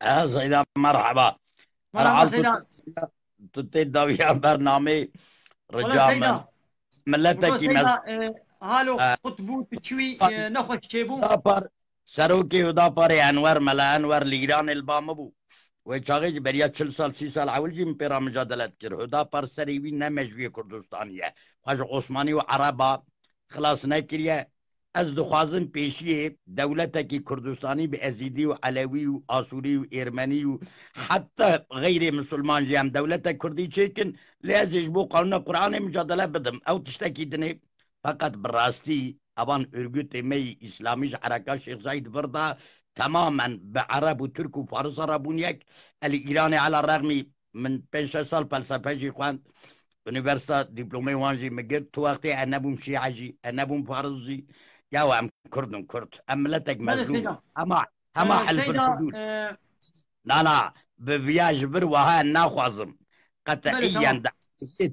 سيدة مرحبا. مرحبا العال كنت سيدة. تتدى ويا برنامج والله رجاء من سيدة. بقول ملتك سيدة هالو آه، قطبو تشوي ناخذ شيبو. دا پر سروکی ودا پر انور ملا انور لیران البام بو و چاقی بریا 40 سال 30 سال اول جیم پیرا مجادلت کرد هدا پر سریوی نمجوی کردستانیه خواج عثمانی و عربا خلاص نکریه. از دخوازم پیشیه دولتکی کردستانی به ازیدی و علوی و آسوری و ارمنی و حتی غیر مسلمان جیم دولت کردی چیکن لیازش بو قانون قرآن مجادله بدم او تشتکی دنه فقط براستی اوان örgüt emeği İslami حركات شيخ زايد برضه تماما بعرب وترك وفارس رابونيك الإيراني على الرغم من 5 سال فلسفة خوان يونيفرسيتا دبلومي وانجي مجد تو وقتي انا بوم شيعجي انا بوم فارسي يا وام كردن كرد املتك بله مظلوم سيدة. اما حلف سيدة الحدود. لا لا بفياج بر وها ناخوازم بله قطعيا تمام. ده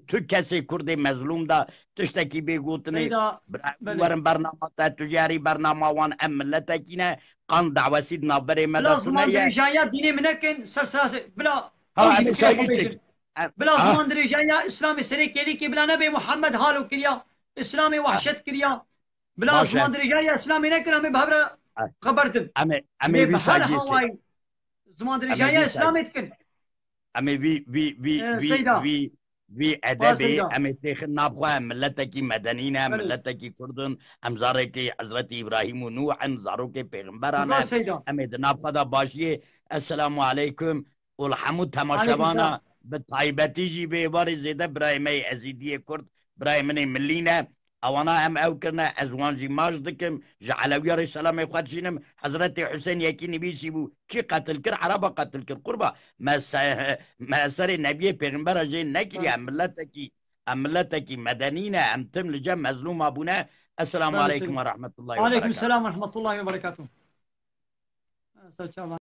تو کسی کردی مظلوم ده تشتکی بگوتنی سيدة. بله ورن برنامه تا تجاری برنامه وان املتکینه قان دعوسید نابری بلا مدتونه زمان یه دريجايا ديني منكن سرساسي بلا ها اوجي امی فكره سایگی چک خبيجر. بلا ها زمان دريجايا اسلامي سريك يليكي بلا نبي محمد هالو كريا اسلامي وحشت كريا. بلا زمان باشه دريجايا اسلامي نكن امي بهبره خبرتم. امی امي وی بهر سایگی چک هواي زمان امی دريجايا وی سایگی اسلامي تكن. امی سيدة. وی با ادبی سيدة. امی تیخ نابخواه ملتکی مدنینه بله ملتکی کردن ام زارکی حضرت ابراهیم و نوح زاروک بقول پیغمبرانه سيدة. امی نابخواه باشیه. السلام علیکم والحمد عليكم السلام. تماشوانا به طایبتی جی به بار زیده برایمه ازیدی کرد برایمه ملینه اوانا ام او کرنا ازوان جی ماج دکم جعلوی علیه السلام خود جینم حضرت حسین یکی نبیسی بو کی قتل کر عربا قتل کر قربا ما سر نبی پیغمبر جین نکری بله. ملتکی مدنینه ام تم لجم مظلوم ابونه. السلام بله علیکم سيدة. و رحمت الله و وعليكم برکاته. السلام ورحمة الله وبركاته.